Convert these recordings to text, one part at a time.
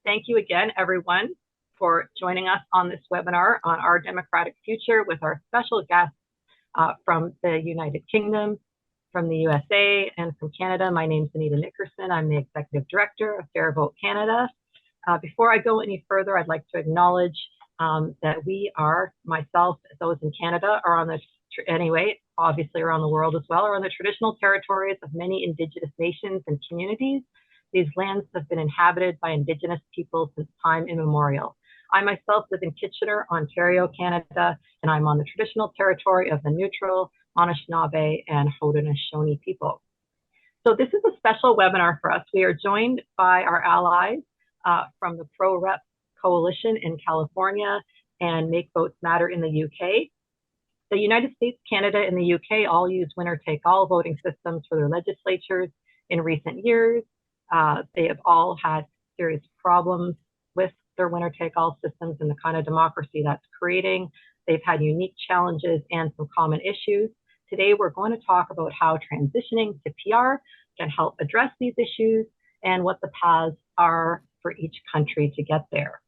Thank you again, everyone, for joining us on this webinar on our democratic future with our special guests from the United Kingdom, from the USA, and from Canada. My name is Anita Nickerson. I'm the Executive Director of Fair Vote Canada. Before I go any further, I'd like to acknowledge that we are, myself, those in Canada, are on the, anyway, obviously around the world as well, are on the traditional territories of many Indigenous nations and communities. These lands have been inhabited by Indigenous people since time immemorial. I myself live in Kitchener, Ontario, Canada, and I'm on the traditional territory of the Neutral, Anishinaabe, and Haudenosaunee people. So this is a special webinar for us. We are joined by our allies from the Pro-Rep Coalition in California and Make Votes Matter in the UK. The United States, Canada, and the UK all use winner-take-all voting systems for their legislatures in recent years. They have all had serious problems with their winner-take-all systems and the kind of democracy that's creating. They've had unique challenges and some common issues. Today, we're going to talk about how transitioning to PR can help address these issues and what the paths are for each country to get there.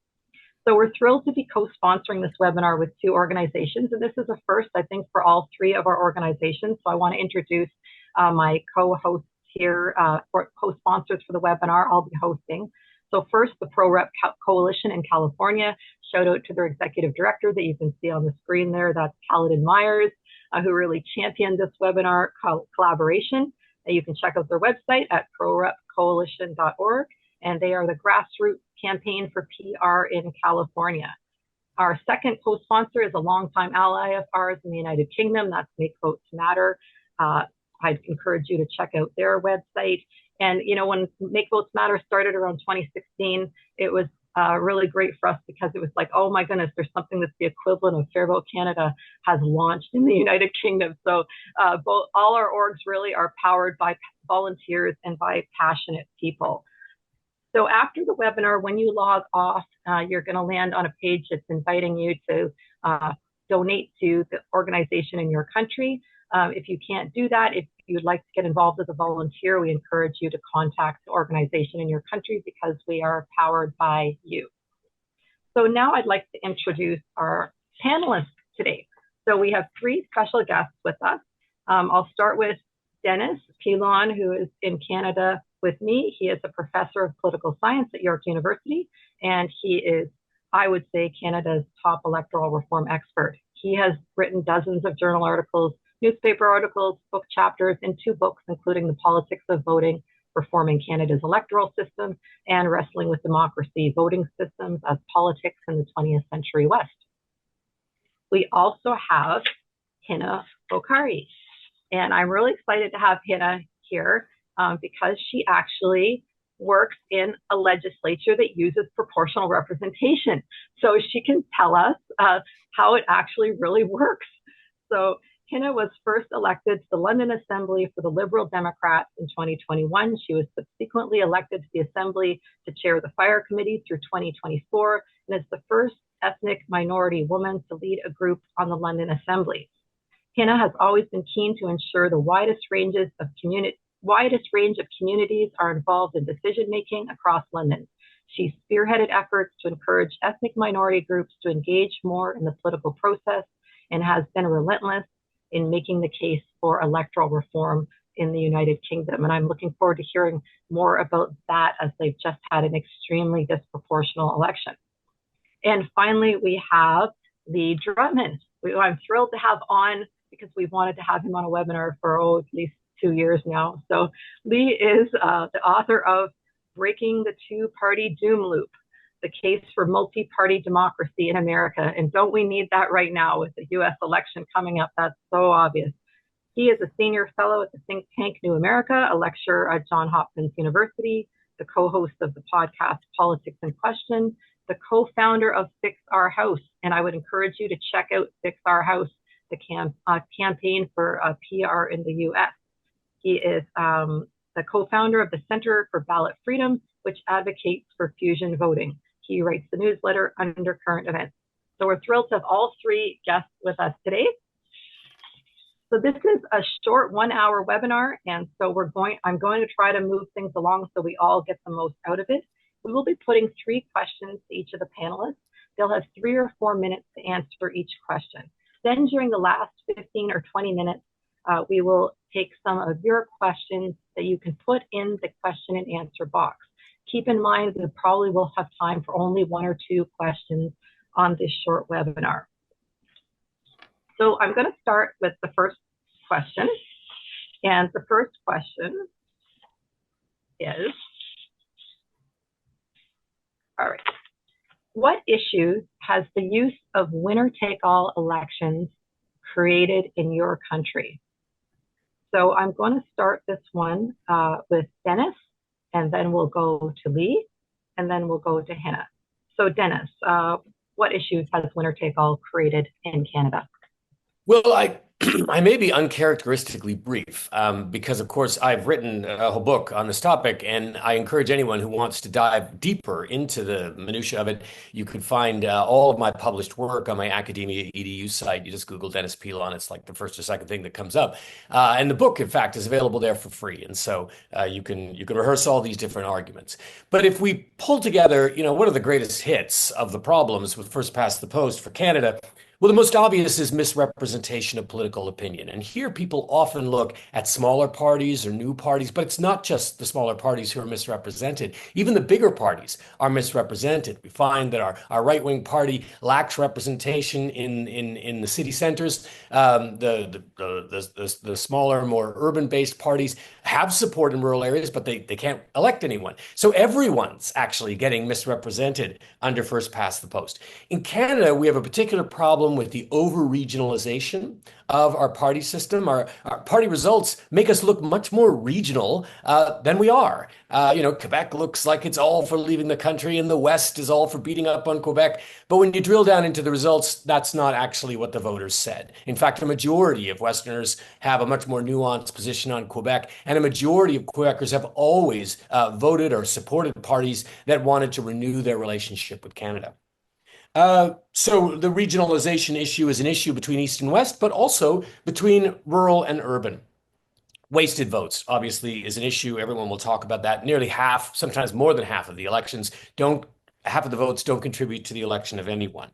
So we're thrilled to be co-sponsoring this webinar with two organizations, and this is a first, I think, for all three of our organizations. So I want to introduce my co-hosts here, for co-sponsors for the webinar I'll be hosting. So first, the Pro-Rep Coalition in California. Shout out to their executive director that you can see on the screen there. That's Kaladin Myers, who really championed this webinar collaboration. You can check out their website at prorepcoalition.org, and they are the grassroots campaign for PR in California. Our second co-sponsor is a longtime ally of ours in the United Kingdom. That's Make Votes Matter. I'd encourage you to check out their website. And, you know, when Make Votes Matter started around 2016, it was really great for us because it was like, oh my goodness, there's something that's the equivalent of Fair Vote Canada has launched in the United Kingdom. So all our orgs really are powered by volunteers and by passionate people. So after the webinar, when you log off, you're going to land on a page that's inviting you to donate to the organization in your country. If you can't do that, if you'd like to get involved as a volunteer, we encourage you to contact the organization in your country because we are powered by you. So now I'd like to introduce our panelists today. So we have three special guests with us. I'll start with Dennis Pilon, who is in Canada with me. He is a professor of political science at York University, and he is, I would say, Canada's top electoral reform expert. He has written dozens of journal articles, newspaper articles, book chapters in 2 books, including The Politics of Voting, Reforming Canada's Electoral System, and Wrestling with Democracy, Voting Systems as Politics in the 20th Century West. We also have Hina Bokhari, and I'm really excited to have Hina here because she actually works in a legislature that uses proportional representation. So she can tell us how it actually really works. So Hina was first elected to the London Assembly for the Liberal Democrats in 2021. She was subsequently elected to the Assembly to chair the Fire Committee through 2024 and is the first ethnic minority woman to lead a group on the London Assembly. Hina has always been keen to ensure the widest range of communities are involved in decision-making across London. She spearheaded efforts to encourage ethnic minority groups to engage more in the political process and has been relentless in making the case for electoral reform in the United Kingdom. And I'm looking forward to hearing more about that as they've just had an extremely disproportional election. And finally, we have Lee Drutman, who I'm thrilled to have on because we've wanted to have him on a webinar for at least 2 years now. So Lee is the author of Breaking the Two-Party Doom Loop, the case for multi-party democracy in America. And don't we need that right now with the US election coming up? That's so obvious. He is a senior fellow at the think tank New America, a lecturer at Johns Hopkins University, the co-host of the podcast Politics in Question, the co-founder of Fix Our House. And I would encourage you to check out Fix Our House, the campaign for PR in the US. He is the co-founder of the Center for Ballot Freedom, which advocates for fusion voting. He writes the newsletter Undercurrent Events. So we're thrilled to have all three guests with us today. So this is a short 1-hour webinar, and so I'm going to try to move things along so we all get the most out of it. We will be putting 3 questions to each of the panelists. They'll have 3 or 4 minutes to answer each question. Then during the last 15 or 20 minutes, we will take some of your questions that you can put in the question and answer box. Keep in mind that probably will have time for only 1 or 2 questions on this short webinar. So I'm going to start with the first question. And the first question is, all right, what issues has the use of winner-take-all elections created in your country? So I'm going to start this one with Dennis, and then we'll go to Lee, and then we'll go to Hannah. So Dennis, what issues has winner-take-all created in Canada? Well, I may be uncharacteristically brief because, of course, I've written a whole book on this topic, and I encourage anyone who wants to dive deeper into the minutia of it. You can find all of my published work on my Academia EDU site. You just Google Dennis Pilon. It's like the first or second thing that comes up. And the book, in fact, is available there for free. And so you can rehearse all these different arguments. But if we pull together, what are the greatest hits of the problems with first past the post for Canada? Well, the most obvious is misrepresentation of political opinion. And here people often look at smaller parties or new parties, but it's not just the smaller parties who are misrepresented. Even the bigger parties are misrepresented. We find that our right-wing party lacks representation in the city centers. The smaller, more urban-based parties have support in rural areas, but they can't elect anyone. So everyone's actually getting misrepresented under first past the post. In Canada, we have a particular problem with the over-regionalization of our party system. Our party results make us look much more regional than we are. Quebec looks like it's all for leaving the country, and the West is all for beating up on Quebec. But when you drill down into the results, that's not actually what the voters said. In fact, a majority of Westerners have a much more nuanced position on Quebec, and a majority of Quebecers have always voted or supported parties that wanted to renew their relationship with Canada. So the regionalization issue is an issue between East and West, but also between rural and urban. Wasted votes, obviously, is an issue. Everyone will talk about that. Nearly half, sometimes more than half of the half of the votes don't contribute to the election of anyone.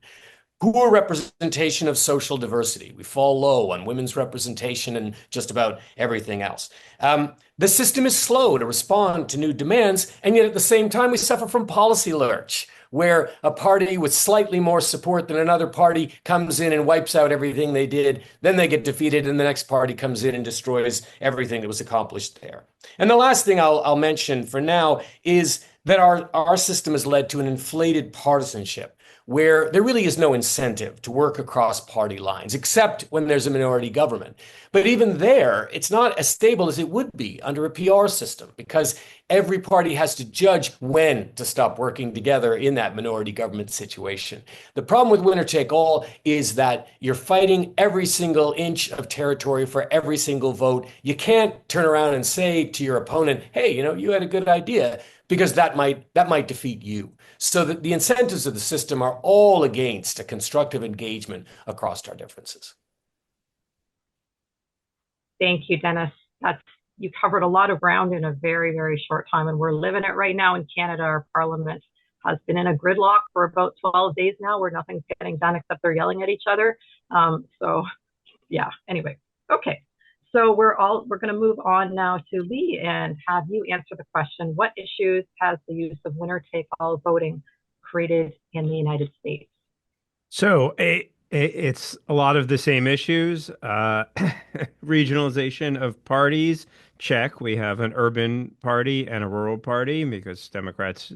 Poor representation of social diversity. We fall low on women's representation and just about everything else. The system is slow to respond to new demands, and yet at the same time, we suffer from policy lurch, where a party with slightly more support than another party comes in and wipes out everything they did. Then they get defeated, and the next party comes in and destroys everything that was accomplished there. And the last thing I'll mention for now is that our system has led to an inflated partisanship, where there really is no incentive to work across party lines, except when there's a minority government. But even there, it's not as stable as it would be under a PR system, because every party has to judge when to stop working together in that minority government situation. The problem with winner take all is that you're fighting every single inch of territory for every single vote. You can't turn around and say to your opponent, hey, you had a good idea, because that might defeat you. So that the incentives of the system are all against a constructive engagement across our differences. Thank you, Dennis. You covered a lot of ground in a very, very short time, and we're living it right now in Canada. Our parliament has been in a gridlock for about 12 days now, where nothing's getting done except they're yelling at each other. Anyway, okay. So we're going to move on now to Lee and have you answer the question: what issues has the use of winner-take-all voting created in the United States? So it's a lot of the same issues. Regionalization of parties, check. We have an urban party and a rural party because Democrats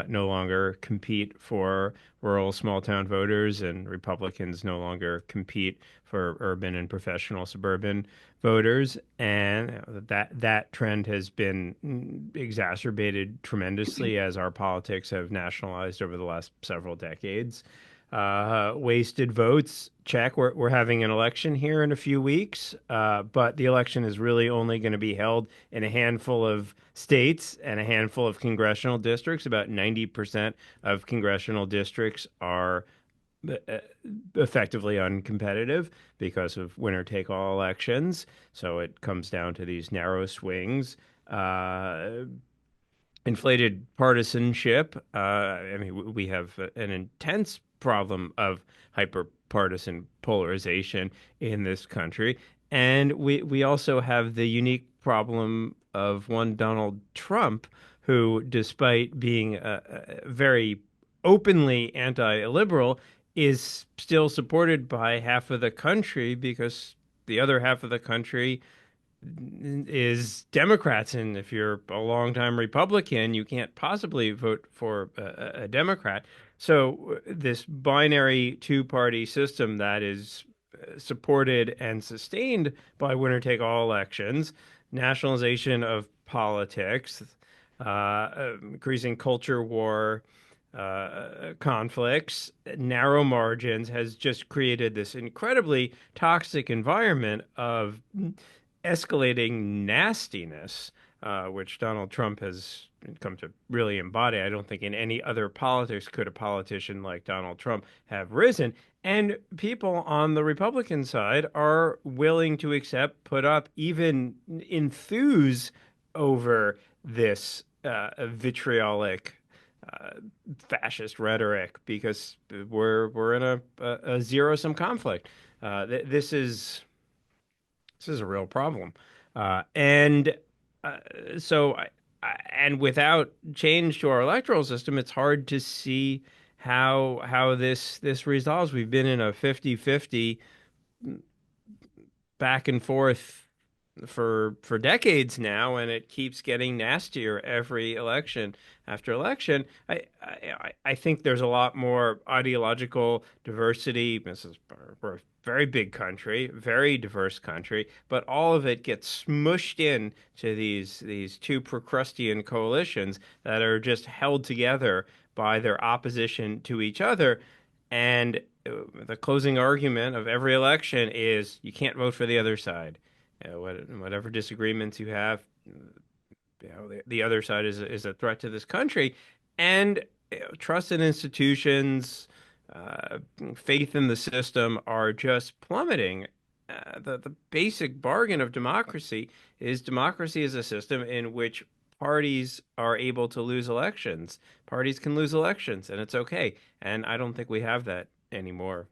no longer compete for rural small town voters, and Republicans no longer compete for urban and professional suburban voters. And that trend has been exacerbated tremendously as our politics have nationalized over the last several decades. Wasted votes, check. We're having an election here in a few weeks, but the election is really only going to be held in a handful of states and a handful of congressional districts. About 90% of congressional districts are effectively uncompetitive because of winner-take-all elections. So it comes down to these narrow swings. inflated partisanship. I mean, we have an intense problem of hyper-partisan polarization in this country. And we also have the unique problem of one Donald Trump, who, despite being very openly anti-liberal, is still supported by half of the country because the other half of the country is Democrats. And if you're a longtime Republican, you can't possibly vote for a Democrat. So this binary two-party system that is supported and sustained by winner-take-all elections, nationalization of politics, increasing culture war, conflicts, narrow margins, has just created this incredibly toxic environment of escalating nastiness, which Donald Trump has come to really embody. I don't think in any other politics could a politician like Donald Trump have risen. And people on the Republican side are willing to accept, put up, even enthuse over this vitriolic fascist rhetoric, because we're in a zero-sum conflict. This is a real problem, and so and without change to our electoral system, it's hard to see how this resolves. We've been in a 50-50 back and forth for decades now, and it keeps getting nastier every election after election. I think there's a lot more ideological diversity. We're a very big country, very diverse country, but all of it gets smushed in to these two Procrustean coalitions that are just held together by their opposition to each other. And the closing argument of every election is you can't vote for the other side. Whatever disagreements you have, the other side is a threat to this country. And trust in institutions, faith in the system are just plummeting. The basic bargain of democracy is a system in which parties are able to lose elections. Parties can lose elections, and it's okay. And I don't think we have that anymore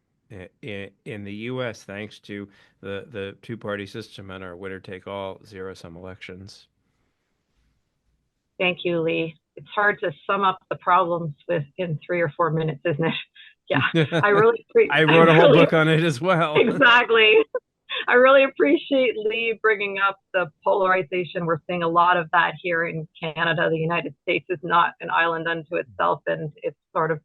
in the U.S., thanks to the two-party system and our winner-take-all zero-sum elections. Thank you, Lee. It's hard to sum up the problems in 3 or 4 minutes, isn't it? Yeah, I wrote a whole book on it as well. Exactly. I really appreciate Lee bringing up the polarization. We're seeing a lot of that here in Canada. The United States is not an island unto itself, and it's sort of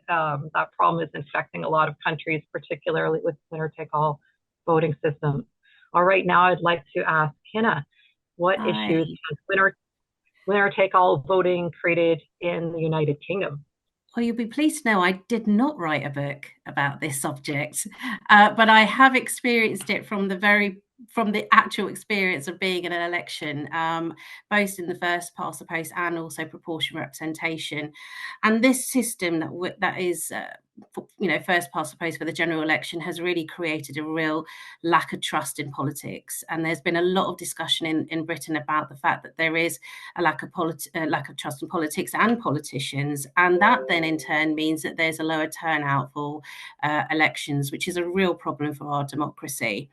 that problem is infecting a lot of countries, particularly with winner-take-all voting systems. All right, now I'd like to ask Hina, what issues has winner-take-all voting created in the United Kingdom? Well, you'll be pleased to know I did not write a book about this subject, but I have experienced it from the actual experience of being in an election, both in the first past the post and also proportional representation. And this system that is, first past the post for the general election has really created a real lack of trust in politics. And there's been a lot of discussion in Britain about the fact that there is a lack of trust in politics and politicians. And that then in turn means that there's a lower turnout for elections, which is a real problem for our democracy.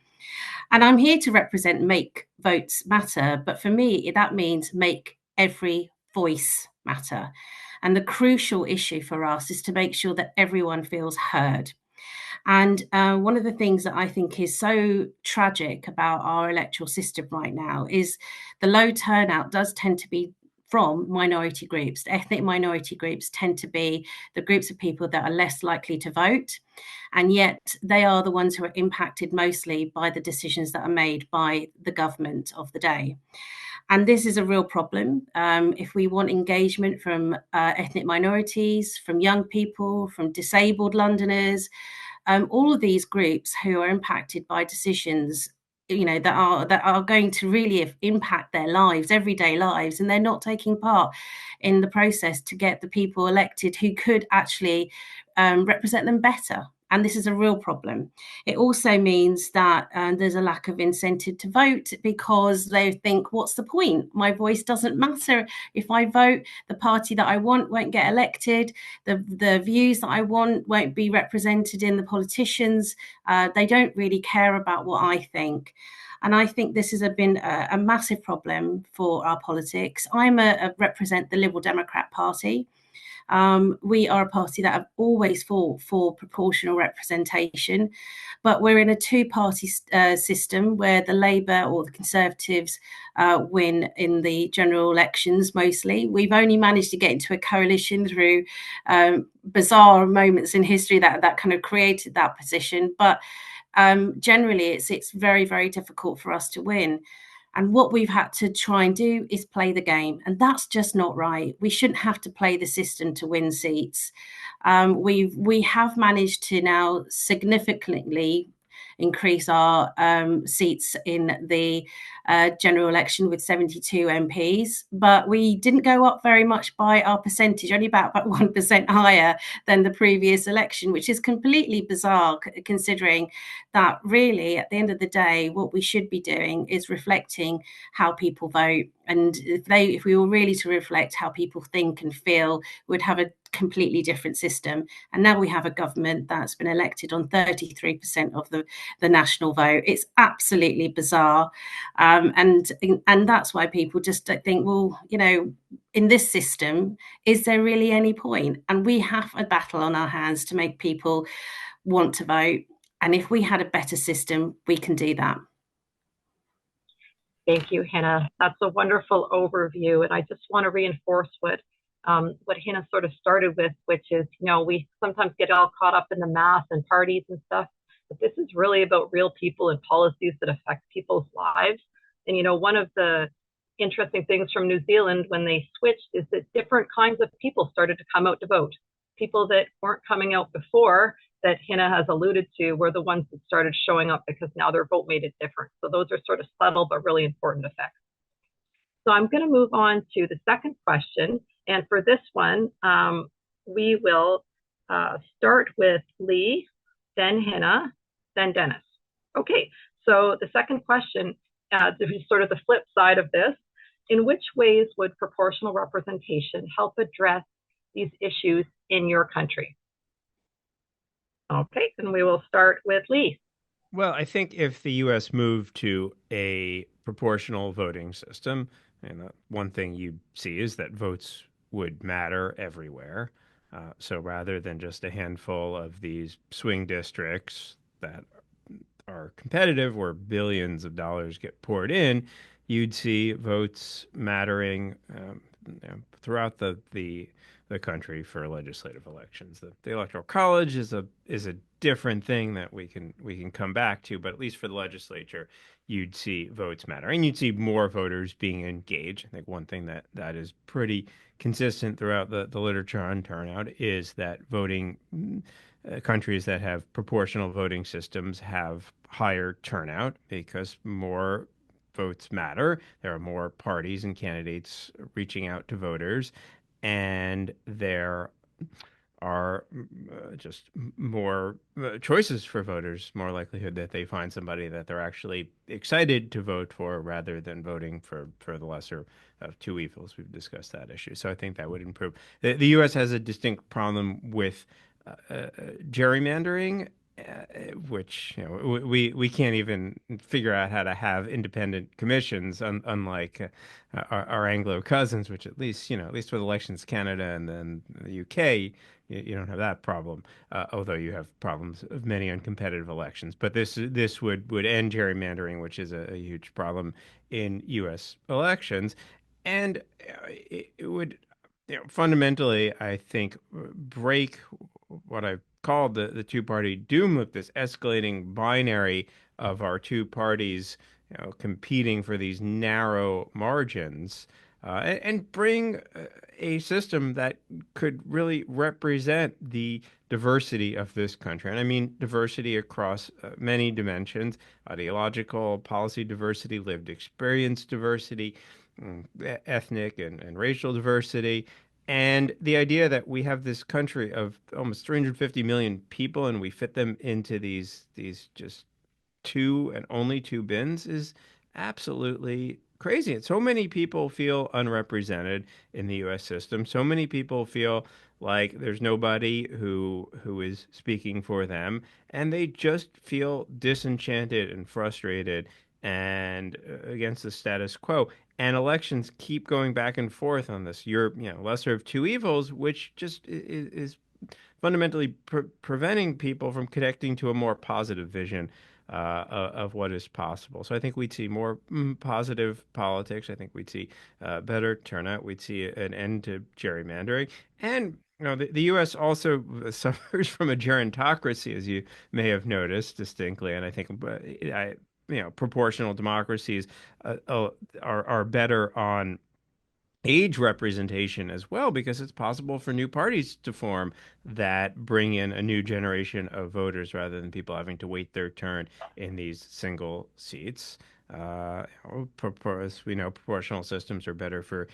And I'm here to represent Make Votes Matter. But for me, that means make every voice matter. And the crucial issue for us is to make sure that everyone feels heard. And one of the things that I think is so tragic about our electoral system right now is the low turnout does tend to be from minority groups. Ethnic minority groups tend to be the groups of people that are less likely to vote. And yet they are the ones who are impacted mostly by the decisions that are made by the government of the day. And this is a real problem. If we want engagement from ethnic minorities, from young people, from disabled Londoners, all of these groups who are impacted by decisions that are going to really impact their lives, everyday lives, and they're not taking part in the process to get the people elected who could actually represent them better. And this is a real problem. It also means that there's a lack of incentive to vote because they think, what's the point? My voice doesn't matter. If I vote, the party that I want won't get elected. The views that I want won't be represented in the politicians. They don't really care about what I think. And I think this has been a massive problem for our politics. I represent the Liberal Democrat Party. We are a party that have always fought for proportional representation, but we're in a two-party system where the Labour or the Conservatives win in the general elections mostly. We've only managed to get into a coalition through bizarre moments in history that kind of created that position, but generally it's very, very difficult for us to win. And what we've had to try and do is play the game. And that's just not right. We shouldn't have to play the system to win seats. We have managed to now significantly increase our seats in the general election with 72 MPs, but we didn't go up very much by our percentage, only about 1% higher than the previous election, which is completely bizarre considering that really at the end of the day, what we should be doing is reflecting how people vote. And if we were really to reflect how people think and feel, we'd have a completely different system. And now we have a government that's been elected on 33% of the national vote. It's absolutely bizarre. And that's why people just don't think, well, you know, in this system, is there really any point? And we have a battle on our hands to make people want to vote. And if we had a better system, we can do that. Thank you, Hannah. That's a wonderful overview. And I just want to reinforce what Hannah sort of started with, which is, you know, we sometimes get all caught up in the math and parties and stuff, but this is really about real people and policies that affect people's lives. And, you know, one of the interesting things from New Zealand when they switched is that different kinds of people started to come out to vote. People that weren't coming out before, that Hannah has alluded to, were the ones that started showing up because now their vote made it different. So those are sort of subtle but really important effects. So I'm going to move on to the second question. And for this one, we will start with Lee, then Hannah, then Dennis. Okay, so the second question, this is sort of the flip side of this. In which ways would proportional representation help address these issues in your country? Okay, and we will start with Lee. Well, I think if the U.S. moved to a proportional voting system, and one thing you see is that votes would matter everywhere. So rather than just a handful of these swing districts that are competitive where billions of dollars get poured in, you'd see votes mattering throughout the country for legislative elections. The Electoral College is a different thing that we can come back to, but at least for the legislature, you'd see votes matter, and you'd see more voters being engaged. I think one thing that is pretty consistent throughout the literature on turnout is that voting countries that have proportional voting systems have higher turnout because more votes matter. There are more parties and candidates reaching out to voters, and there are just more choices for voters, more likelihood that they find somebody that they're actually excited to vote for rather than voting for the lesser of two evils. We've discussed that issue. So I think that would improve. The U.S. has a distinct problem with gerrymandering, which we can't even figure out how to have independent commissions, unlike our Anglo cousins, which at least with elections Canada and then the UK, you don't have that problem, although you have problems of many uncompetitive elections. But this would end gerrymandering, which is a huge problem in U.S. elections, and it would fundamentally, I think, break what I've called the two-party doom loop, this escalating binary of our two parties competing for these narrow margins, and bring a system that could really represent the diversity of this country. And I mean diversity across many dimensions: ideological, policy diversity, lived experience diversity, ethnic and racial diversity, And the idea that we have this country of almost 350 million people and we fit them into these just two and only two bins is absolutely crazy. And so many people feel unrepresented in the US system. So many people feel like there's nobody who is speaking for them, and they just feel disenchanted and frustrated and against the status quo. And elections keep going back and forth on this. You're, lesser of two evils, which just is fundamentally preventing people from connecting to a more positive vision of what is possible. So I think we'd see more positive politics. I think we'd see better turnout. We'd see an end to gerrymandering. And the U.S. also suffers from a gerontocracy, as you may have noticed distinctly. And I think proportional democracies are better on age representation as well, because it's possible for new parties to form that bring in a new generation of voters rather than people having to wait their turn in these single seats. As we know, proportional systems are better for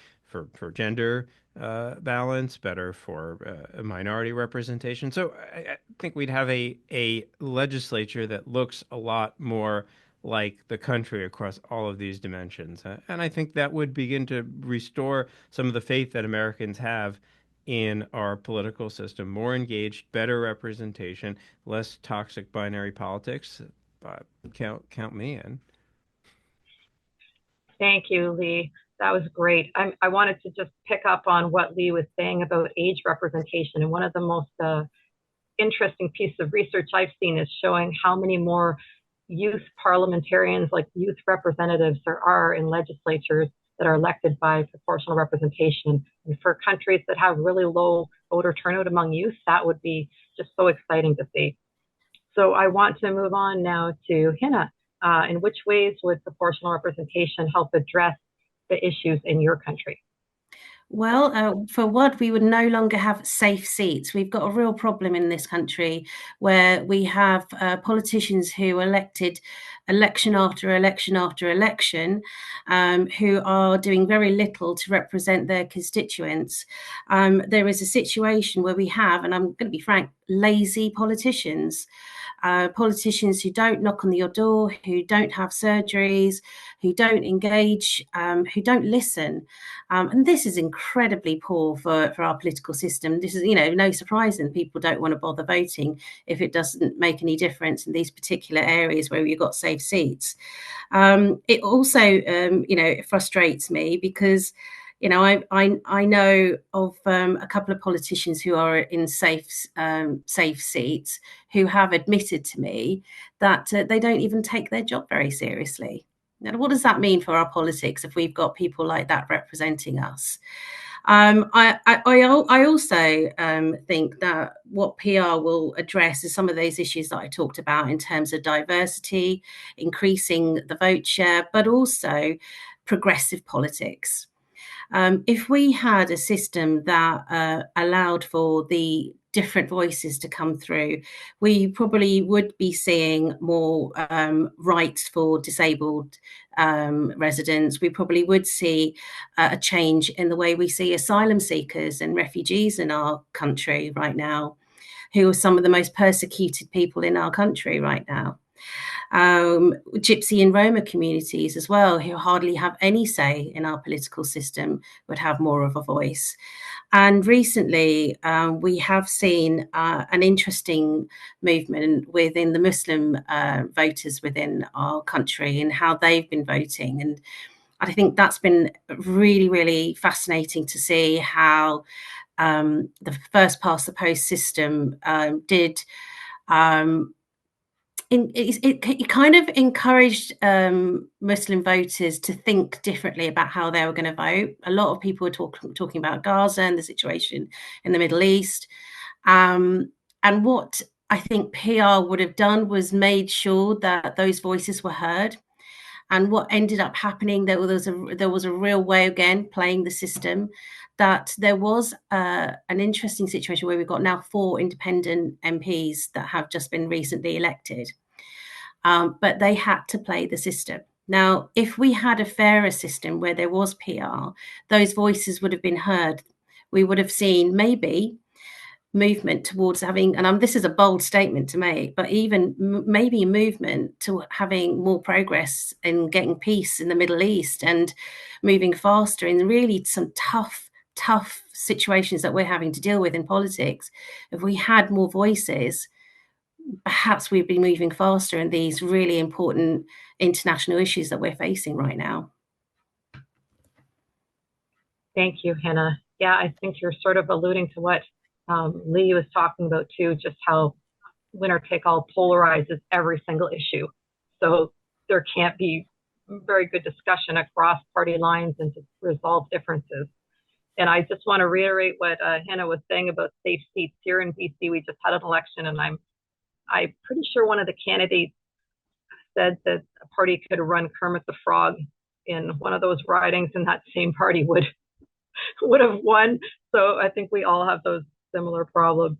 gender balance, better for minority representation. So I think we'd have a legislature that looks a lot more like the country across all of these dimensions. And I think that would begin to restore some of the faith that Americans have in our political system. More engaged, better representation, less toxic binary politics. Count me in. Thank you, Lee. That was great. I wanted to just pick up on what Lee was saying about age representation. And one of the most interesting pieces of research I've seen is showing how many more youth parliamentarians, like youth representatives, there are in legislatures that are elected by proportional representation. And for countries that have really low voter turnout among youth, that would be just so exciting to see. So I want to move on now to Hina. In which ways would proportional representation help address the issues in your country? Well, for one, we would no longer have safe seats. We've got a real problem in this country where we have politicians who are elected election after election after election, who are doing very little to represent their constituents. There is a situation where we have, and I'm going to be frank, lazy politicians. Politicians who don't knock on your door, who don't have surgeries, who don't engage, who don't listen. And this is incredibly poor for our political system. This is, no surprise that people don't want to bother voting if it doesn't make any difference in these particular areas where you've got safe seats. It also, it frustrates me because I know of a couple of politicians who are in safe seats who have admitted to me that they don't even take their job very seriously. Now, what does that mean for our politics if we've got people like that representing us? I also think that what PR will address is some of those issues that I talked about in terms of diversity, increasing the vote share, but also progressive politics. If we had a system that allowed for the different voices to come through, we probably would be seeing more rights for disabled residents. We probably would see a change in the way we see asylum seekers and refugees in our country right now, who are some of the most persecuted people in our country right now. Gypsy and Roma communities as well, who hardly have any say in our political system, would have more of a voice. And recently, we have seen an interesting movement within the Muslim voters within our country and how they've been voting. And I think that's been really, really fascinating to see how the first past the post system did. It kind of encouraged Muslim voters to think differently about how they were going to vote. A lot of people were talking about Gaza and the situation in the Middle East. And what I think PR would have done was made sure that those voices were heard. And what ended up happening, there was a real way, again, playing the system, that there was an interesting situation where we've got now 4 independent MPs that have just been recently elected. But they had to play the system. Now, if we had a fairer system where there was PR, those voices would have been heard we would have seen maybe movement towards having, and this is a bold statement to make, but even maybe a movement to having more progress in getting peace in the Middle East and moving faster in really some tough situations that we're having to deal with in politics. If we had more voices, perhaps we'd be moving faster in these really important international issues that we're facing right now. Thank you, Hannah. Yeah, I think you're sort of alluding to what Lee was talking about too, just how winner take all polarizes every single issue. So there can't be very good discussion across party lines and to resolve differences. And I just want to reiterate what Hannah was saying about safe seats here in BC. We just had an election, and I'm pretty sure one of the candidates said that a party could run Kermit the Frog in one of those ridings, and that same party would have won. So I think we all have those similar problems.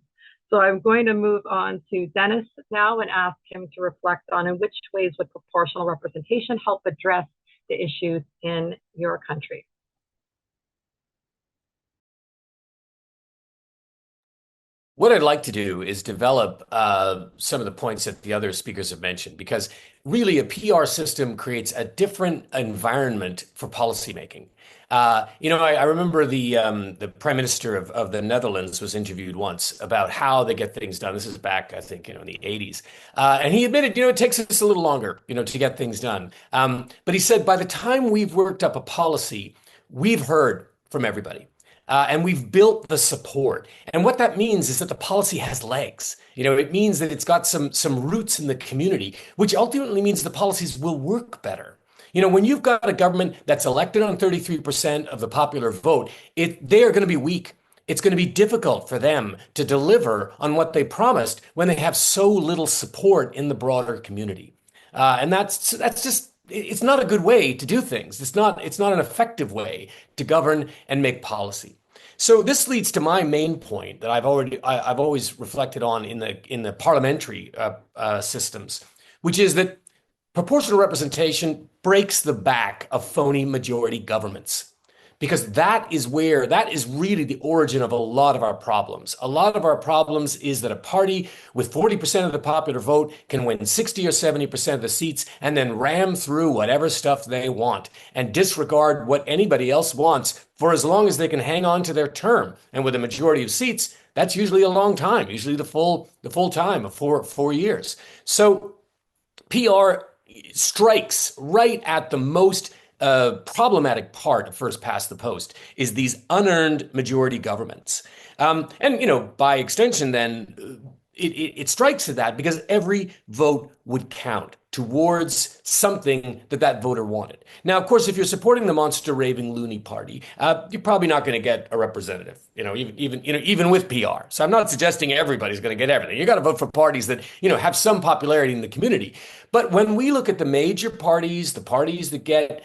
So I'm going to move on to Dennis now and ask him to reflect on in which ways would proportional representation help address the issues in your country. What I'd like to do is develop some of the points that the other speakers have mentioned, because really a PR system creates a different environment for policymaking. I remember the Prime Minister of the Netherlands was interviewed once about how they get things done. This is back, I think, in the 80s. And he admitted, it takes us a little longer, to get things done. But he said, by the time we've worked up a policy, we've heard from everybody. And we've built the support. And what that means is that the policy has legs. It means that it's got some roots in the community, which ultimately means the policies will work better. When you've got a government that's elected on 33% of the popular vote, they are going to be weak. It's going to be difficult for them to deliver on what they promised when they have so little support in the broader community. And that's just, it's not a good way to do things. It's not an effective way to govern and make policy. So this leads to my main point that I've always reflected on in the parliamentary systems, which is that proportional representation breaks the back of phony majority governments. Because that is really the origin of a lot of our problems. A lot of our problems is that a party with 40% of the popular vote can win 60 or 70% of the seats and then ram through whatever stuff they want and disregard what anybody else wants for as long as they can hang on to their term. And with a majority of seats, that's usually a long time, usually the full time of 4 years. So PR strikes right at the most problematic part of first past the post is these unearned majority governments. And by extension, then it strikes at that because every vote would count towards something that voter wanted. Now, of course, if you're supporting the monster raving loony party, you're probably not going to get a representative, even with PR. So I'm not suggesting everybody's going to get everything. You got to vote for parties that, have some popularity in the community. But when we look at the major parties, the parties that get,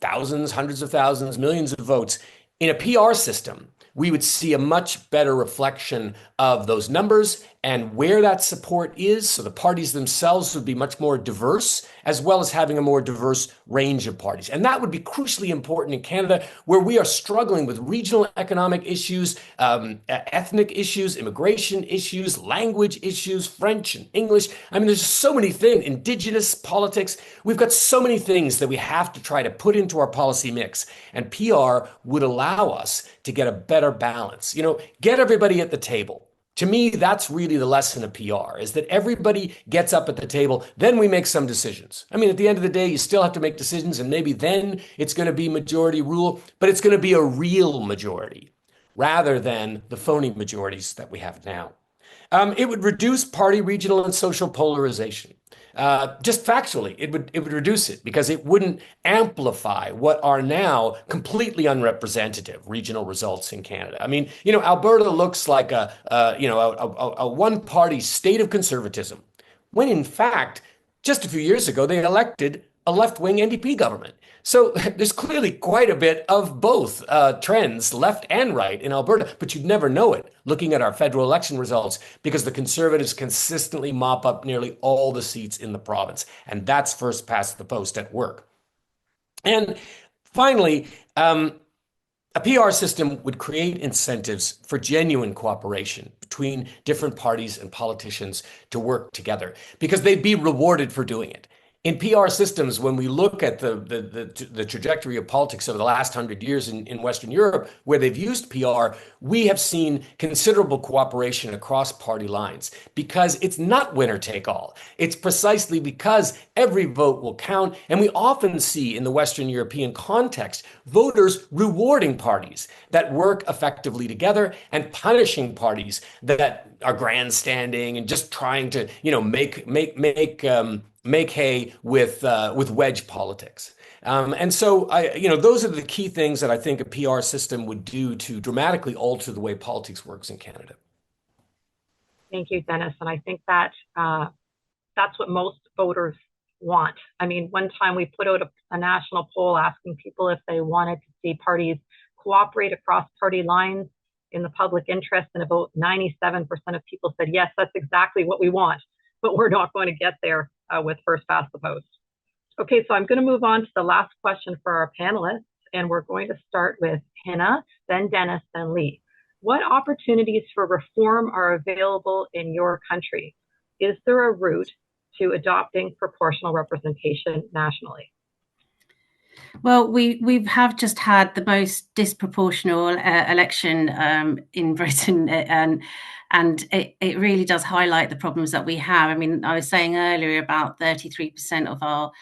thousands, hundreds of thousands, millions of votes in a PR system, we would see a much better reflection of those numbers and where that support is. So the parties themselves would be much more diverse, as well as having a more diverse range of parties. And that would be crucially important in Canada, where we are struggling with regional economic issues, ethnic issues, immigration issues, language issues, French and English. I mean, there's so many things, Indigenous politics. We've got so many things that we have to try to put into our policy mix. And PR would allow us to get a better balance. Get everybody at the table. To me, that's really the lesson of PR, is that everybody gets up at the table, then we make some decisions. I mean, at the end of the day, you still have to make decisions, and maybe then it's going to be majority rule, but it's going to be a real majority rather than the phony majorities that we have now. It would reduce party, regional, and social polarization. Just factually, it would reduce it because it wouldn't amplify what are now completely unrepresentative regional results in Canada. I mean, Alberta looks like a one-party state of conservatism, when in fact, just a few years ago, they elected a left-wing NDP government. So there's clearly quite a bit of both trends, left and right, in Alberta, but you'd never know it looking at our federal election results because the Conservatives consistently mop up nearly all the seats in the province. And that's first past the post at work. And finally, A PR system would create incentives for genuine cooperation between different parties and politicians to work together because they'd be rewarded for doing it. In PR systems, when we look at the trajectory of politics over the last 100 years in Western Europe, where they've used PR, we have seen considerable cooperation across party lines because it's not winner take all. It's precisely because every vote will count. And we often see in the Western European context, voters rewarding parties that work effectively together and punishing parties that are grandstanding and just trying to, make hay with wedge politics. And so those are the key things that I think a PR system would do to dramatically alter the way politics works in Canada. Thank you, Dennis. And I think that that's what most voters want. I mean, one time we put out a national poll asking people if they wanted to see parties cooperate across party lines in the public interest, and about 97% of people said, yes, that's exactly what we want, but we're not going to get there with first past the post. Okay, so I'm going to move on to the last question for our panelists, and we're going to start with Hina, then Dennis, then Lee. What opportunities for reform are available in your country? Is there a route to adopting proportional representation nationally? Well, we have just had the most disproportional election in Britain, and it really does highlight the problems that we have. I mean, I was saying earlier about 33% of our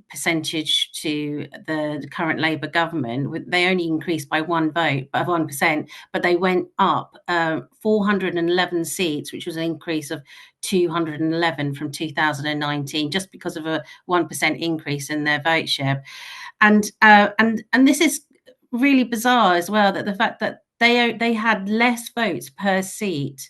percentage to the current Labour government. They only increased by 1%, but they went up 411 seats, which was an increase of 211 from 2019, just because of a 1% increase in their vote share. And this is really bizarre as well, that the fact that they had less votes per seat.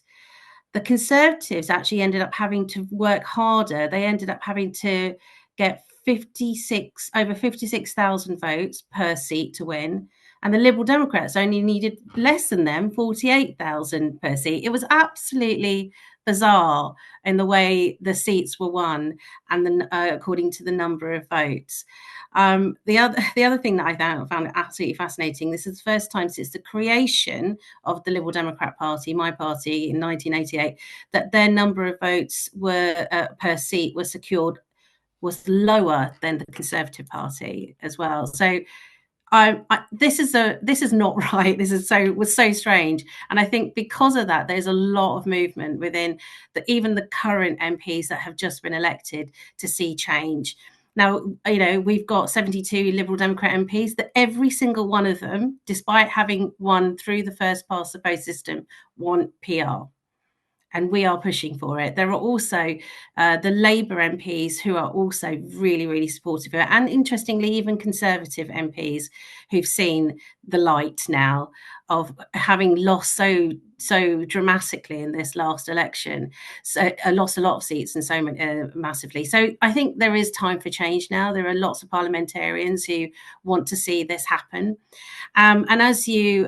The Conservatives actually ended up having to work harder. They ended up having to get over 56,000 votes per seat to win. And the Liberal Democrats only needed less than them, 48,000 per seat. It was absolutely bizarre in the way the seats were won, and then according to the number of votes. The other thing that I found absolutely fascinating, this is the first time since the creation of the Liberal Democrat Party, my party, in 1988, that their number of votes were per seat was lower than the Conservative Party as well. So this is not right. This was so strange, and I think because of that, there's a lot of movement within even the current MPs that have just been elected to see change. Now, we've got 72 Liberal Democrat MPs, that every single one of them, despite having won through the first past the post system, want PR. And we are pushing for it. There are also the Labour MPs who are also really, really supportive of it. And interestingly, even Conservative MPs who've seen the light now of having lost so dramatically in this last election, so lost a lot of seats and so massively. So I think there is time for change now. There are lots of parliamentarians who want to see this happen. And as you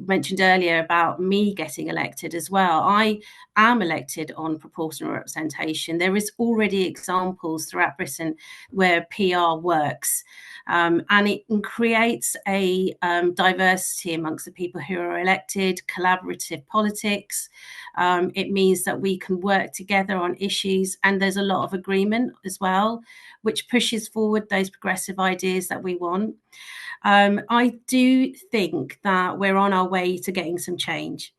mentioned earlier about me getting elected as well, I am elected on proportional representation. There is already examples throughout Britain where PR works. And it creates a diversity amongst the people who are elected, collaborative politics. It means that we can work together on issues, and there's a lot of agreement as well, which pushes forward those progressive ideas that we want. I do think that we're on our way to getting some change,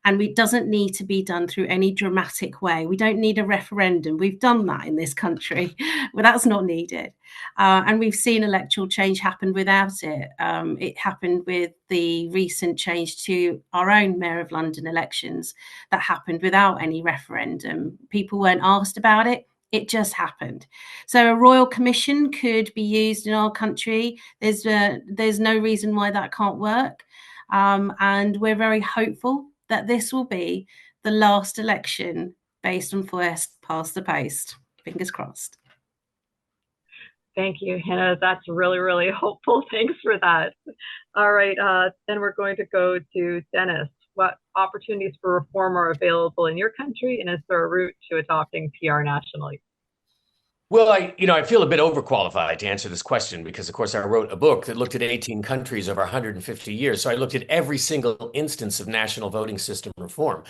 and it doesn't need to be done through any dramatic way. We don't need a referendum. We've done that in this country, but that's not needed. And we've seen electoral change happen without it. It happened with the recent change to our own Mayor of London elections that happened without any referendum. People weren't asked about it. It just happened. So a royal commission could be used in our country. There's no reason why that can't work. And we're very hopeful that this will be the last election based on first past the post. Fingers crossed. Thank you, Hannah. That's really, really hopeful. Thanks for that. All right, then we're going to go to Dennis. What opportunities for reform are available in your country, and is there a route to adopting PR nationally? Well, I feel a bit overqualified to answer this question because, of course, I wrote a book that looked at 18 countries over 150 years. So I looked at every single instance of national voting system reform.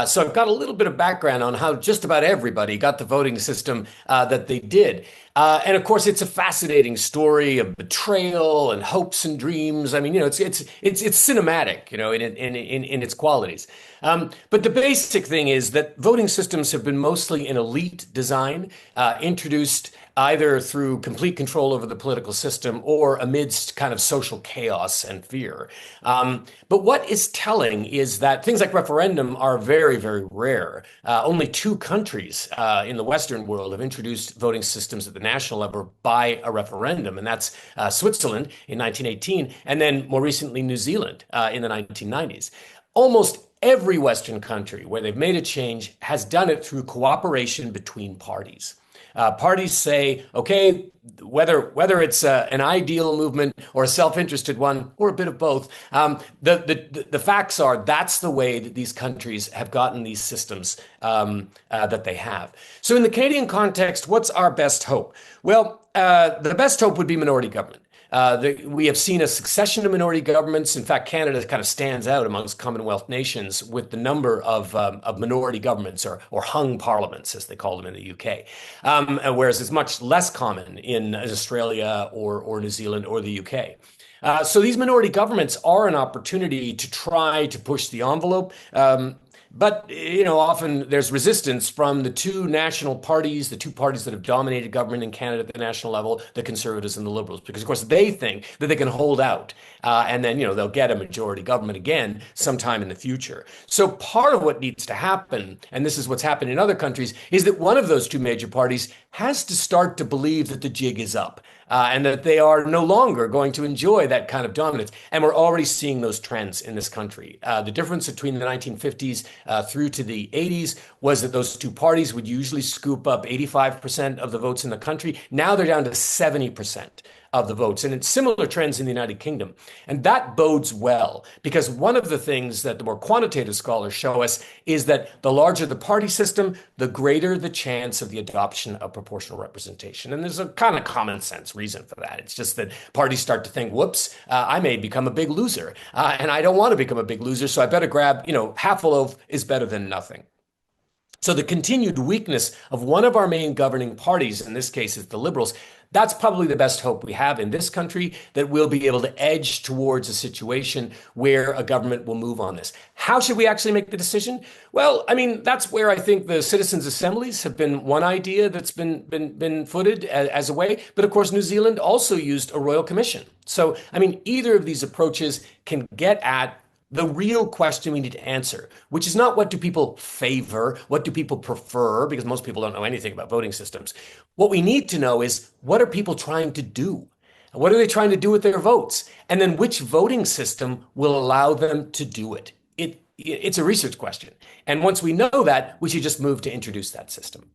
So I've got a little bit of background on how just about everybody got the voting system that they did. And of course, it's a fascinating story of betrayal and hopes and dreams. I mean, it's cinematic, in its qualities. But the basic thing is that voting systems have been mostly an elite design, introduced either through complete control over the political system or amidst kind of social chaos and fear. But what is telling is that things like referendum are very, very rare. Only two countries in the Western world have introduced voting systems at the national level by a referendum, and that's Switzerland in 1918, and then more recently New Zealand in the 1990s. Almost every Western country where they've made a change has done it through cooperation between parties. Parties say, okay, whether it's an ideal movement or a self-interested one or a bit of both, the facts are that's the way that these countries have gotten these systems that they have. So in the Canadian context, what's our best hope? Well, the best hope would be minority government. We have seen a succession of minority governments. In fact, Canada kind of stands out amongst Commonwealth nations with the number of minority governments or hung parliaments, as they call them in the UK, whereas it's much less common in Australia or New Zealand or the UK. So these minority governments are an opportunity to try to push the envelope. But, often there's resistance from the two national parties, the two parties that have dominated government in Canada at the national level, the Conservatives and the Liberals, because, of course, they think that they can hold out and then, they'll get a majority government again sometime in the future. So part of what needs to happen, and this is what's happened in other countries, is that one of those two major parties has to start to believe that the jig is up. And that they are no longer going to enjoy that kind of dominance. And we're already seeing those trends in this country. The difference between the 1950s through to the 80s was that those two parties would usually scoop up 85% of the votes in the country. Now they're down to 70% of the votes. And it's similar trends in the United Kingdom. And that bodes well, because one of the things that the more quantitative scholars show us is that the larger the party system, the greater the chance of the adoption of proportional representation. And there's a kind of common sense reason for that. It's just that parties start to think, whoops, I may become a big loser. And I don't want to become a big loser, so I better grab, half a loaf is better than nothing. So the continued weakness of one of our main governing parties, in this case is the Liberals, that's probably the best hope we have in this country, that we'll be able to edge towards a situation where a government will move on this. How should we actually make the decision? Well, I mean, that's where I think the citizens' assemblies have been one idea that's been footed as a way. But of course, New Zealand also used a royal commission. So, I mean, either of these approaches can get at the real question we need to answer, which is not what do people favor, what do people prefer, because most people don't know anything about voting systems. What we need to know is, what are people trying to do? What are they trying to do with their votes? And then which voting system will allow them to do it? It's a research question. And once we know that, we should just move to introduce that system.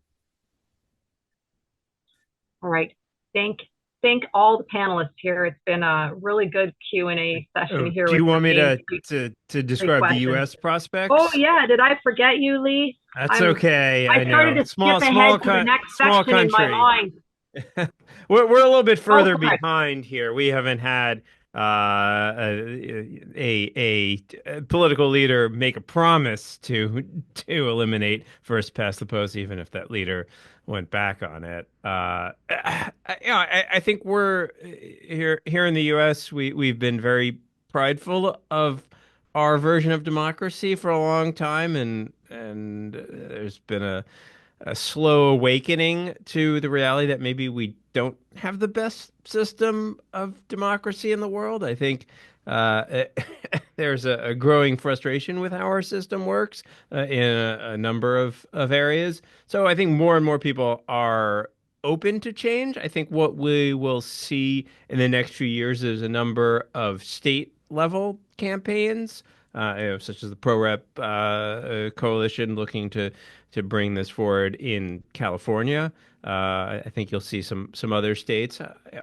All right. Thank all the panelists here. It's been a really good Q&A session here. Do you want me to describe the U.S. prospects? Oh yeah, did I forget you, Lee? That's okay. I started to skip ahead to the next section in my mind. We're a little bit further behind here. We haven't had a political leader make a promise to eliminate first past the post, even if that leader went back on it. I think we're here in the U.S. We've been very prideful of our version of democracy for a long time, and there's been a slow awakening to the reality that maybe we don't have the best system of democracy in the world. I think there's a growing frustration with how our system works in a number of areas. So I think more and more people are open to change. I think what we will see in the next few years is a number of state level campaigns such as the ProRep coalition looking to bring this forward in California. I think you'll see some other states.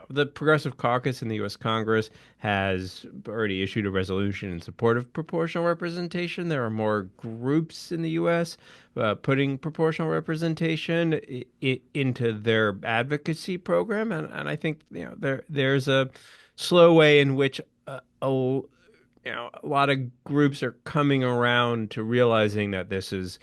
The Progressive Caucus in the U.S. Congress has already issued a resolution in support of proportional representation. There are more groups in the U.S. Putting proportional representation into their advocacy program, and I think there's a slow way in which a lot of groups are coming around to realizing that this is,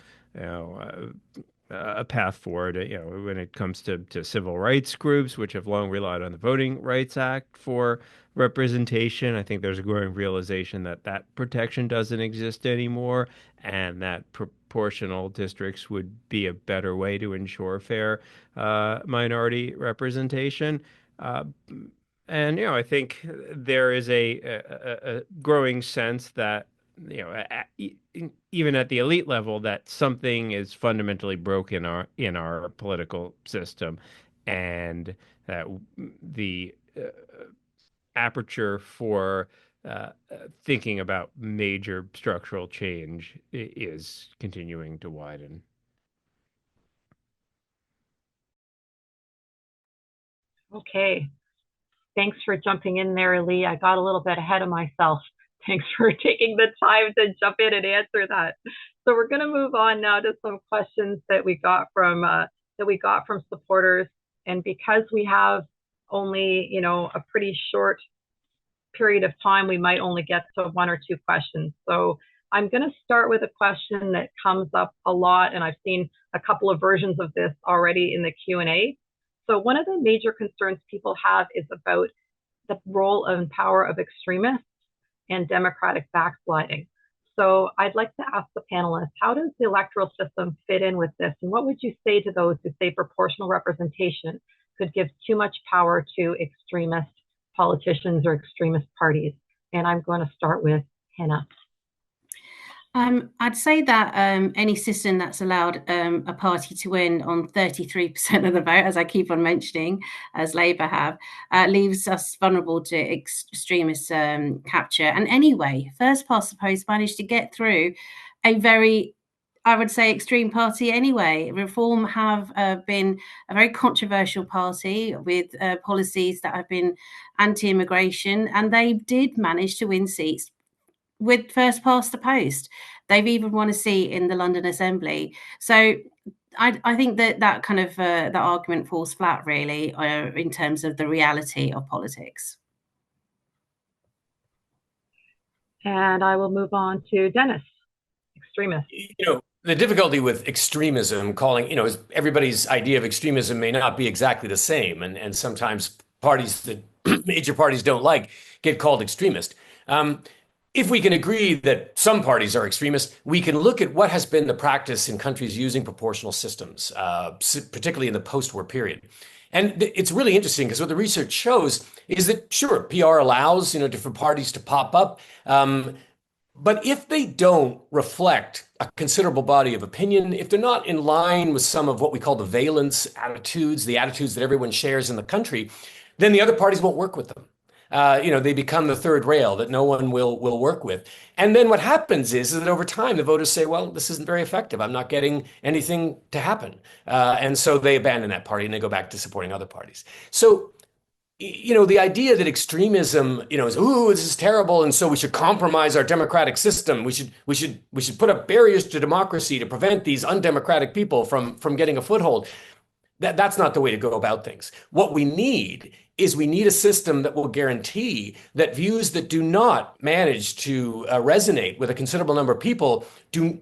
a path forward. When it comes to civil rights groups, which have long relied on the Voting Rights Act for representation, I think there's a growing realization that that protection doesn't exist anymore, and that proportional districts would be a better way to ensure fair minority representation. And I think there is a growing sense that even at the elite level, that something is fundamentally broken in our political system, and that the aperture for thinking about major structural change is continuing to widen. Okay. Thanks for jumping in there, Lee. I got a little bit ahead of myself. Thanks for taking the time to jump in and answer that. So we're going to move on now to some questions that we got from supporters. And because we have only a pretty short period of time, we might only get to one or two questions. So I'm going to start with a question that comes up a lot, and I've seen a couple of versions of this already in the Q&A. So one of the major concerns people have is about the role and power of extremists and democratic backsliding. So I'd like to ask the panelists, how does the electoral system fit in with this? And what would you say to those who say proportional representation could give too much power to extremist politicians or extremist parties? And I'm going to start with Hannah. I'd say that any system that's allowed a party to win on 33% of the vote, as I keep on mentioning, as Labour have, leaves us vulnerable to extremist capture. And anyway, first past the post managed to get through a very, I would say, extreme party anyway. Reform have been a very controversial party with policies that have been anti-immigration, and they did manage to win seats with first past the post. They've even won a seat in the London Assembly. So I think that kind of that argument falls flat, really, in terms of the reality of politics. And I will move on to Dennis, extremist. The difficulty with extremism, is everybody's idea of extremism may not be exactly the same. And sometimes parties that major parties don't like get called extremist. If we can agree that some parties are extremist, we can look at what has been the practice in countries using proportional systems, particularly in the post-war period. And it's really interesting because what the research shows is that, sure, PR allows, different parties to pop up. But if they don't reflect a considerable body of opinion, if they're not in line with some of what we call the valence attitudes, the attitudes that everyone shares in the country, then the other parties won't work with them. They become the third rail that no one will work with. And then what happens is that over time, the voters say, well, this isn't very effective. I'm not getting anything to happen. And so they abandon that party and they go back to supporting other parties. So, the idea that extremism, is, this is terrible. And so we should compromise our democratic system. We should put up barriers to democracy to prevent these undemocratic people from getting a foothold. That's not the way to go about things. What we need is a system that will guarantee that views that do not manage to resonate with a considerable number of people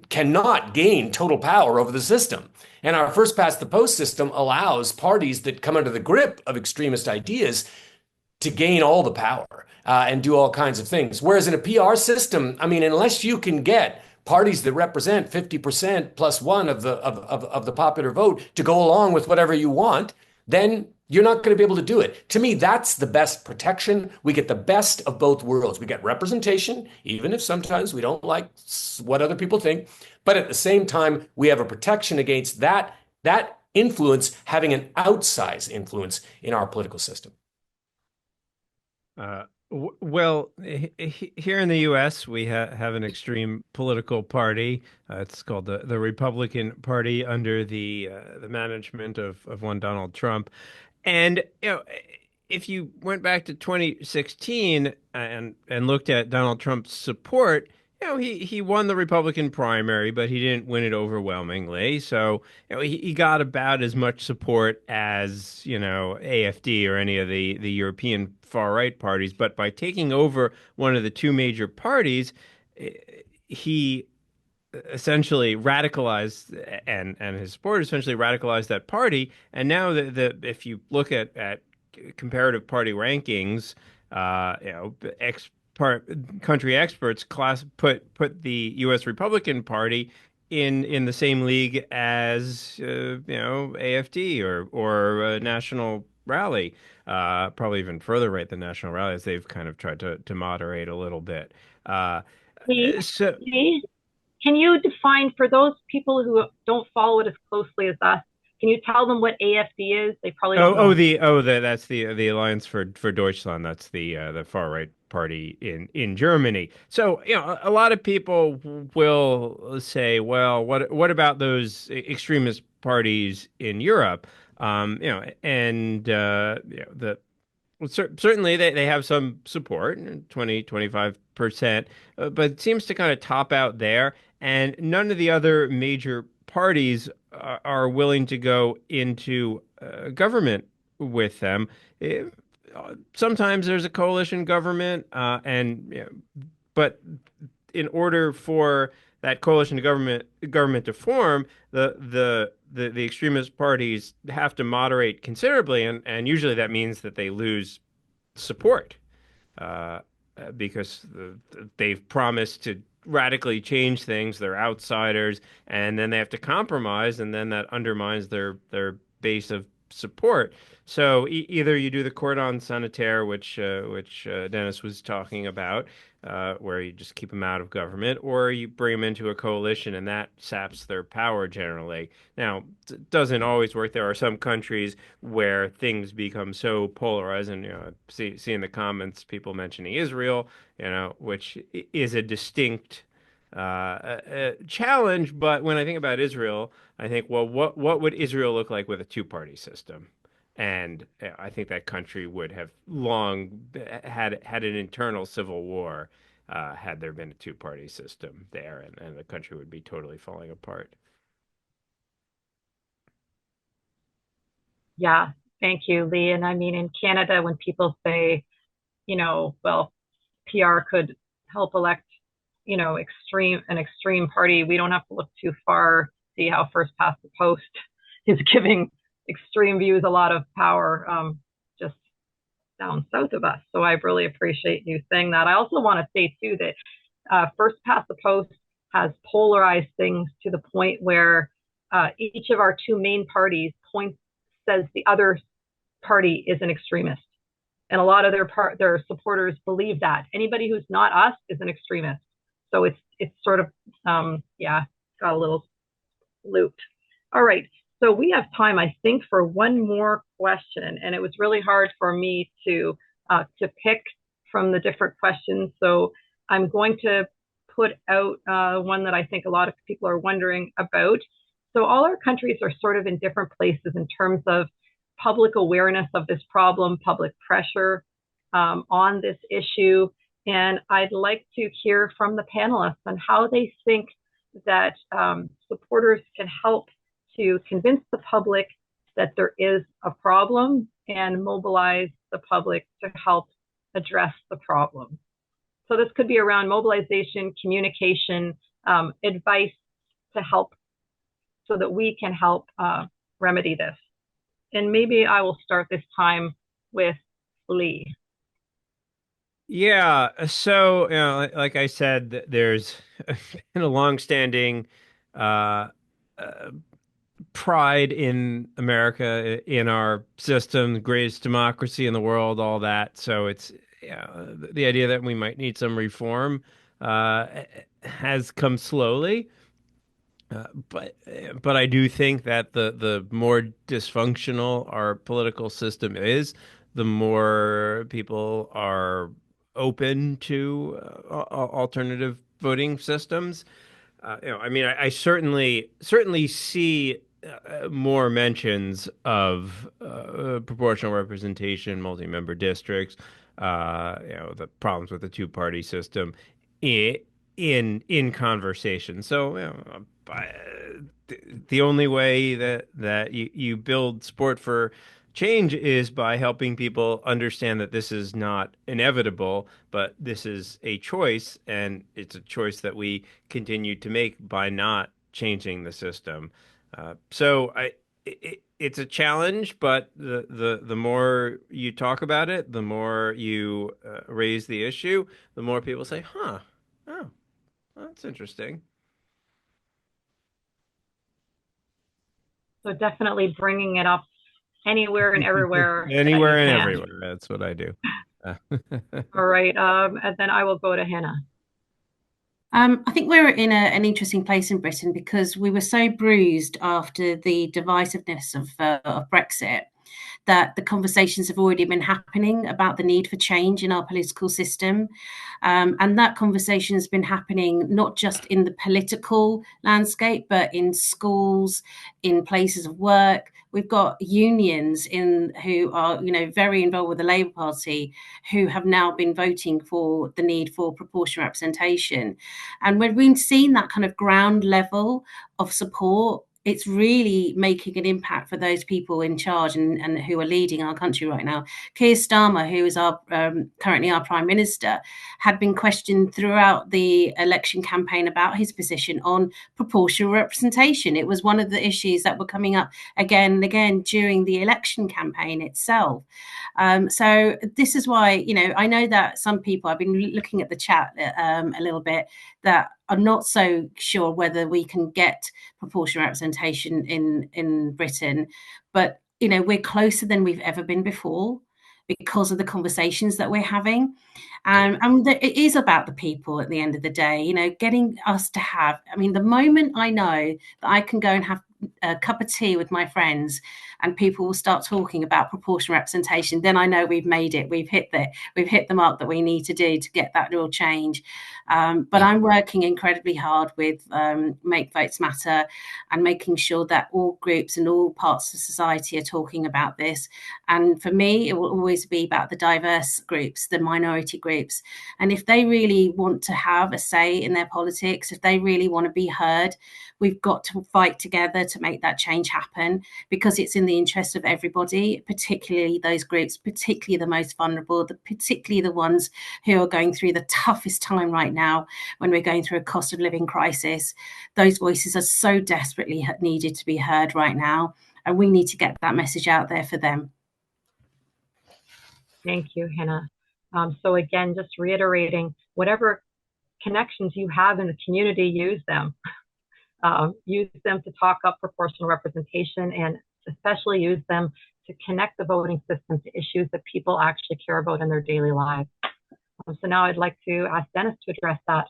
cannot gain total power over the system. And our first past the post system allows parties that come under the grip of extremist ideas to gain all the power and do all kinds of things. Whereas in a PR system, unless you can get parties that represent 50% plus one of the popular vote to go along with whatever you want, then you're not going to be able to do it. To me, that's the best protection. We get the best of both worlds. We get representation, even if sometimes we don't like what other people think. But at the same time, we have a protection against that influence having an outsized influence in our political system. Well, here in the U.S., we have an extreme political party. It's called the Republican Party under the management of one Donald Trump. And if you went back to 2016 and looked at Donald Trump's support, he won the Republican primary, but he didn't win it overwhelmingly. So he got about as much support as AfD or any of the European far right parties. But by taking over one of the two major parties, he essentially radicalized and his supporters essentially radicalized that party. And now the if you look at comparative party rankings, ex part country experts put the U.S. Republican Party in the same league as AfD or National Rally, probably even further right than National Rally, as they've kind of tried to moderate a little bit. Uh, Lee, so Lee, can you define for those people who don't follow it as closely as us? Can you tell them what AFD is? They probably don't know. That's the Alliance for Deutschland. That's the far right party in Germany. So a lot of people will say, well, what about those extremist parties in Europe? And the well, certainly they have some support, 25%, but it seems to kind of top out there. And none of the other major parties are willing to go into government with them. Eh, Sometimes there's a coalition government, but in order for that coalition government to form, the extremist parties have to moderate considerably, and usually that means that they lose support uh, because they've promised to radically change things. They're outsiders, and then they have to compromise, and then that undermines their base of support. So either you do the cordon sanitaire, which Dennis was talking about, where you just keep them out of government, or you bring them into a coalition, and that saps their power generally. Now, it doesn't always work. There are some countries where things become so polarized, and see in the comments people mentioning Israel, which is a distinct challenge. But when I think about Israel, I think, well, what would Israel look like with a two-party system? And I think that country would have long had an internal civil war had there been a two-party system there, and the country would be totally falling apart. Yeah, thank you, Lee. And I mean, in Canada, when people say, well, PR could help elect, an extreme party, we don't have to look too far to see how first past the post is giving extreme views a lot of power just down south of us. So I really appreciate you saying that. I also want to say, too, that first past the post has polarized things to the point where each of our two main parties says the other party is an extremist. And a lot of their supporters believe that. Anybody who's not us is an extremist. So it's sort of, got a little looped. All right. So we have time, I think, for one more question. And it was really hard for me to pick from the different questions. So I'm going to put out one that I think a lot of people are wondering about. So all our countries are sort of in different places in terms of public awareness of this problem, public pressure on this issue. And I'd like to hear from the panelists on how they think that supporters can help to convince the public that there is a problem and mobilize the public to help address the problem. So this could be around mobilization, communication, advice to help so that we can help remedy this. And maybe I will start this time with Lee. Yeah, so like I said, there's been a longstanding uh, uh, pride in America, in our system, the greatest democracy in the world, all that. So it's the idea that we might need some reform uh, has come slowly. But I do think that the more dysfunctional our political system is, the more people are open to alternative voting systems. I mean, I certainly see more mentions of proportional representation, multi-member districts, the problems with the two-party system in in conversation. So, the only way that you build support for change is by helping people understand that this is not inevitable, but this is a choice, and it's a choice that we continue to make by not changing the system. It's a challenge, but the more you talk about it, the more you raise the issue, the more people say, "Huh, oh, that's interesting." So definitely bringing it up anywhere and everywhere that you Anywhere and can. everywhere. That's what I do. All right. And then I will go to Hannah. I think we're in an interesting place in Britain because we were so bruised after the divisiveness of Brexit that the conversations have already been happening about the need for change in our political system. And that conversation has been happening not just in the political landscape, but in schools, in places of work. We've got unions who are, very involved with the Labour Party, who have now been voting for the need for proportional representation. And when we've seen that kind of ground level of support, it's really making an impact for those people in charge and who are leading our country right now. Keir Starmer, who is currently our Prime Minister, had been questioned throughout the election campaign about his position on proportional representation. It was one of the issues that were coming up again and again during the election campaign itself. So this is why, I know that some people, I've been looking at the chat a little bit, that are not so sure whether we can get proportional representation in Britain, but we're closer than we've ever been before because of the conversations that we're having. And it is about the people at the end of the day, getting us to have, the moment I know that I can go and have a cup of tea with my friends and people will start talking about proportional representation, then I know we've made it. We've hit the mark that we need to do to get that real change. But I'm working incredibly hard with Make Votes Matter and making sure that all groups and all parts of society are talking about this. And for me, it will always be about the diverse groups, the minority groups. And if they really want to have a say in their politics, if they really want to be heard, we've got to fight together to make that change happen, because it's in the interest of everybody, particularly those groups, particularly the most vulnerable, particularly the ones who are going through the toughest time right now when we're going through a cost of living crisis. Those voices are so desperately needed to be heard right now, and we need to get that message out there for them. Thank you, Hannah. So again, just reiterating, whatever connections you have in the community, use them. Use them to talk up proportional representation, and especially use them to connect the voting system to issues that people actually care about in their daily lives. So now I'd like to ask Dennis to address that.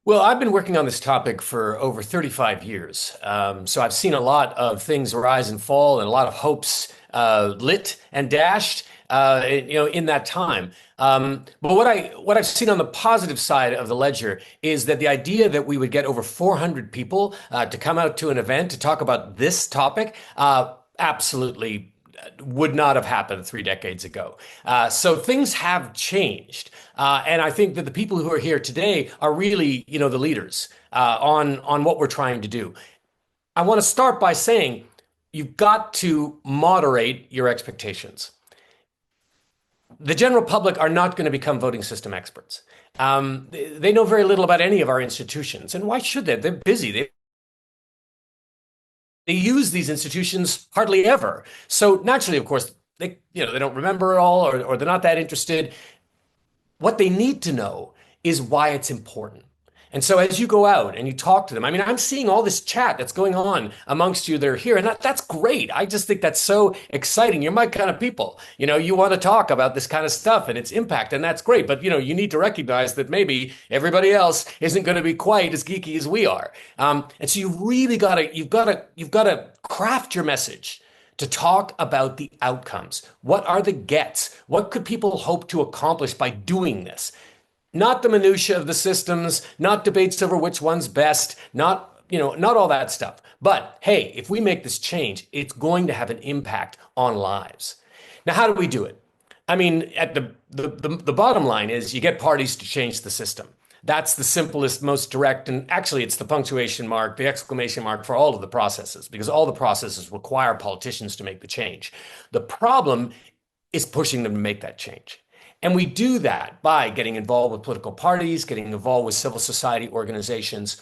Well, I've been working on this topic for over 35 years. So I've seen a lot of things rise and fall and a lot of hopes lit and dashed, in that time. But what I've seen on the positive side of the ledger is that the idea that we would get over 400 people to come out to an event to talk about this topic absolutely would not have happened 3 decades ago. So things have changed. And I think that the people who are here today are really, the leaders on what we're trying to do. I want to start by saying you've got to moderate your expectations. The general public are not going to become voting system experts. They know very little about any of our institutions. And why should they? They're busy. They use these institutions hardly ever. So naturally, of course, they don't remember it all, or they're not that interested. What they need to know is why it's important. And so as you go out and you talk to them, I'm seeing all this chat that's going on amongst you that are here, and that's great. I just think that's so exciting. You're my kind of people. You want to talk about this kind of stuff and its impact, and that's great. But, you need to recognize that maybe everybody else isn't going to be quite as geeky as we are. And so you've got to craft your message to talk about the outcomes. What are the gets? What could people hope to accomplish by doing this? Not the minutia of the systems, not debates over which one's best, not all that stuff. But hey, if we make this change, it's going to have an impact on lives. Now, how do we do it? I mean, at the bottom line is you get parties to change the system. That's the simplest, most direct, and actually it's the punctuation mark, the exclamation mark for all of the processes, because all the processes require politicians to make the change. The problem is pushing them to make that change. And we do that by getting involved with political parties, getting involved with civil society organizations.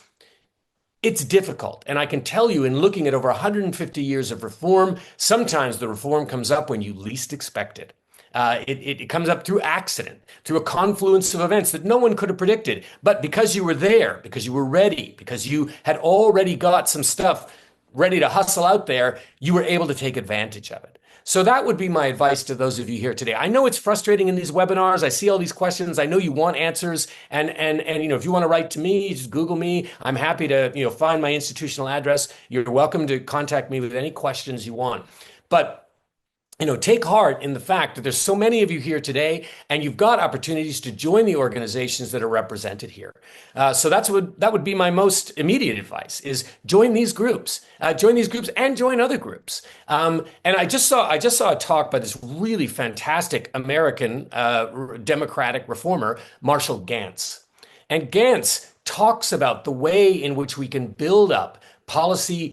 It's difficult. And I can tell you, in looking at over 150 years of reform, sometimes the reform comes up when you least expect it. It comes up through accident, through a confluence of events that no one could have predicted. But because you were there, because you were ready, because you had already got some stuff ready to hustle out there, you were able to take advantage of it. So that would be my advice to those of you here today. I know it's frustrating in these webinars. I see all these questions. I know you want answers. And if you want to write to me, just Google me. I'm happy to, find my institutional address. You're welcome to contact me with any questions you want. But take heart in the fact that there's so many of you here today, and you've got opportunities to join the organizations that are represented here. So that would be my most immediate advice: is join these groups, and join other groups. And I just saw a talk by this really fantastic American Democratic reformer, Marshall Gantz, and Gantz talks about the way in which we can build up policies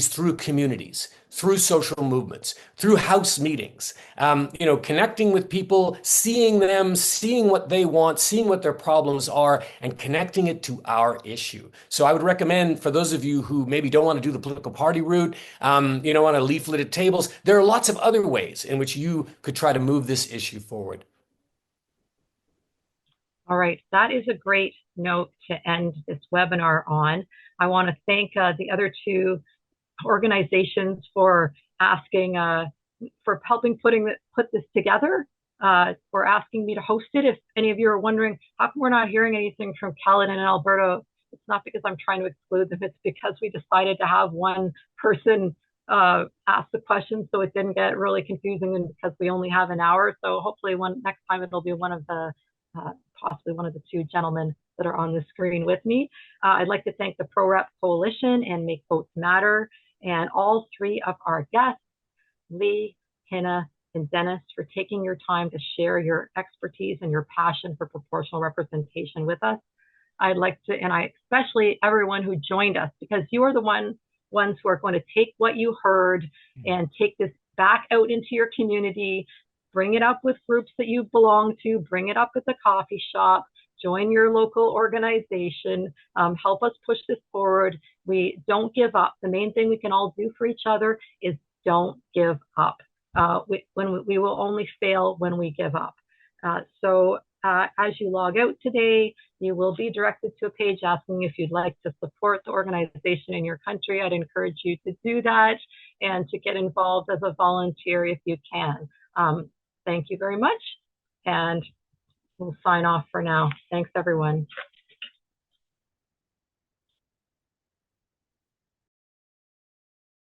through communities, through social movements, through house meetings, connecting with people, seeing them, seeing what they want, seeing what their problems are, and connecting it to our issue. So I would recommend, for those of you who maybe don't want to do the political party route, want to leaflet at tables, there are lots of other ways in which you could try to move this issue forward. All right, that is a great note to end this webinar on. I want to thank the other two organizations for asking, for helping put this together, for asking me to host it. If any of you are wondering how come we're not hearing anything from Caledon and Alberta, it's not because I'm trying to exclude them. It's because we decided to have one person ask the question, so it didn't get really confusing, and because we only have an hour. So hopefully next time it'll be one of the possibly one of the two gentlemen that are on the screen with me. I'd like to thank the ProRep Coalition and Make Votes Matter, and all three of our guests, Lee, Hina, and Dennis, for taking your time to share your expertise and your passion for proportional representation with us. I'd like to, and I especially everyone who joined us, because you are the ones who are going to take what you heard and take this back out into your community, bring it up with groups that you belong to, bring it up at the coffee shop, join your local organization, help us push this forward. We don't give up. The main thing we can all do for each other is don't give up. We will only fail when we give up. So as you log out today, you will be directed to a page asking if you'd like to support the organization in your country. I'd encourage you to do that and to get involved as a volunteer if you can. Thank you very much, and we'll sign off for now. Thanks, everyone.